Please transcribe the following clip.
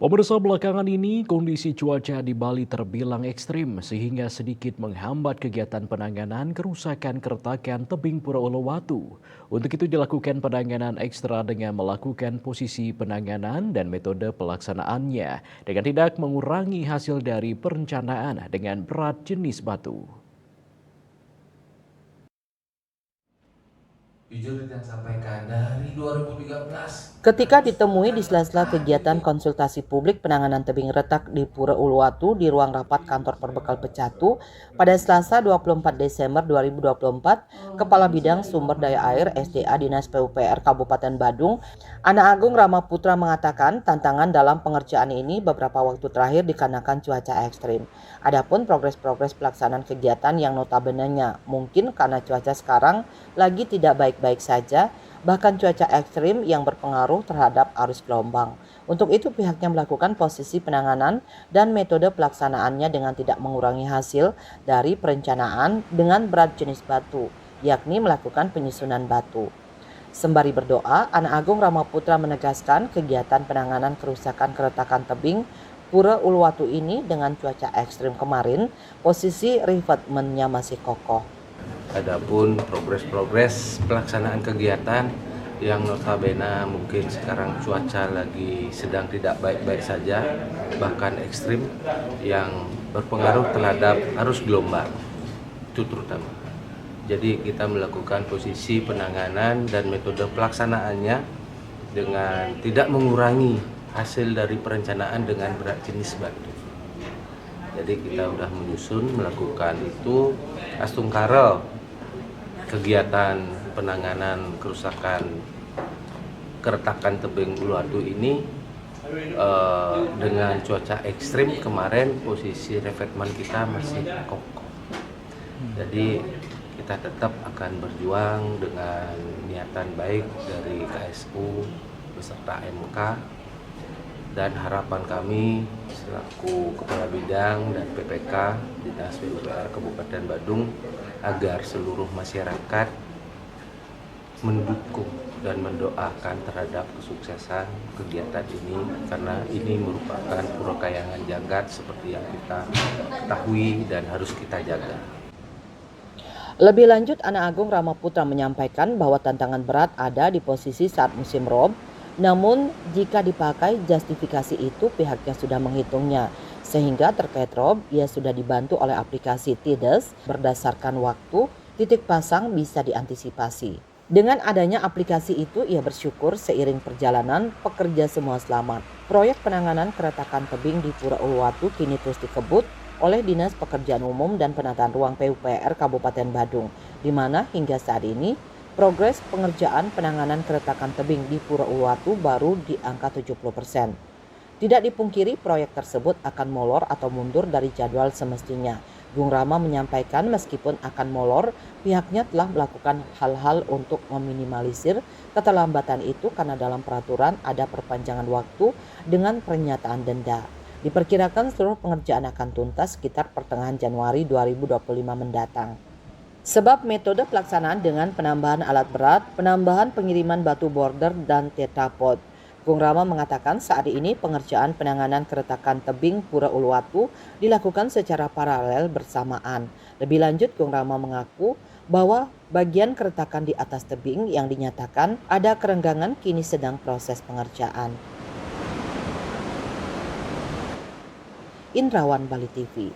Pemirsa, belakangan ini kondisi cuaca di Bali terbilang ekstrim sehingga sedikit menghambat kegiatan penanganan kerusakan keretakan tebing Pura Uluwatu. Untuk itu dilakukan penanganan ekstra dengan melakukan posisi penanganan dan metode pelaksanaannya dengan tidak mengurangi hasil dari perencanaan dengan berat jenis batu. Jujur yang sampaikan dari 2013 Ketika harus ditemui di bukan sela-sela berkah kegiatan gitu. konsultasi publik penanganan tebing retak di Pura Uluwatu di ruang rapat kantor Perbekal Pecatu pada Selasa 24 Desember 2024, Kepala Bidang Sumber Daya Air SDA Dinas PUPR Kabupaten Badung, Ana Agung Ramaputra mengatakan tantangan dalam pengerjaan ini beberapa waktu terakhir dikarenakan cuaca ekstrim. Adapun progres-progres pelaksanaan kegiatan yang notabenenya mungkin karena cuaca sekarang lagi tidak baik-baik saja, bahkan cuaca ekstrim yang berpengaruh terhadap arus gelombang. Untuk itu pihaknya melakukan posisi penanganan dan metode pelaksanaannya dengan tidak mengurangi hasil dari perencanaan dengan berat jenis batu, yakni melakukan penyusunan batu. Sembari berdoa, Ana Agung Ramaputra menegaskan kegiatan penanganan kerusakan keretakan tebing Pura Uluwatu ini dengan cuaca ekstrim kemarin, posisi revetmentnya masih kokoh. Adapun progres pelaksanaan kegiatan yang notabene mungkin sekarang cuaca lagi sedang tidak baik-baik saja, bahkan ekstrim yang berpengaruh terhadap arus gelombang, itu terutama. Jadi kita melakukan posisi penanganan dan metode pelaksanaannya dengan tidak mengurangi hasil dari perencanaan dengan berat jenis batu. Jadi kita sudah menyusun melakukan itu astungkarel kegiatan penanganan kerusakan keretakan tebing Uluwatu ini dengan cuaca ekstrim kemarin posisi revetment kita masih kokoh. Jadi kita tetap akan berjuang dengan niatan baik dari KSU beserta MK, dan harapan kami selaku Kepala Bidang dan PPK Dinas PUPR Kabupaten Badung agar seluruh masyarakat mendukung dan mendoakan terhadap kesuksesan kegiatan ini, karena ini merupakan pura kayangan jagat seperti yang kita ketahui dan harus kita jaga. Lebih lanjut, Ana Agung Ramaputra menyampaikan bahwa tantangan berat ada di posisi saat musim rob, namun jika dipakai justifikasi itu pihaknya sudah menghitungnya, sehingga terkait rob ia sudah dibantu oleh aplikasi TIDES berdasarkan waktu, titik pasang bisa diantisipasi. Dengan adanya aplikasi itu ia bersyukur seiring perjalanan pekerja semua selamat. Proyek penanganan keretakan tebing di Pura Uluwatu kini terus dikebut oleh Dinas Pekerjaan Umum dan Penataan Ruang PUPR Kabupaten Badung, di mana hingga saat ini progres pengerjaan penanganan keretakan tebing di Pura Uluwatu baru di angka 70%. Tidak dipungkiri proyek tersebut akan molor atau mundur dari jadwal semestinya. Gung Rama menyampaikan meskipun akan molor, pihaknya telah melakukan hal-hal untuk meminimalisir keterlambatan itu karena dalam peraturan ada perpanjangan waktu dengan pernyataan denda. Diperkirakan seluruh pengerjaan akan tuntas sekitar pertengahan Januari 2025 mendatang. Sebab metode pelaksanaan dengan penambahan alat berat, penambahan pengiriman batu border dan tetrapod. Gung Rama mengatakan saat ini pengerjaan penanganan keretakan tebing Pura Uluwatu dilakukan secara paralel bersamaan. Lebih lanjut, Gung Rama mengaku bahwa bagian keretakan di atas tebing yang dinyatakan ada kerenggangan kini sedang proses pengerjaan. Indrawan, Bali TV.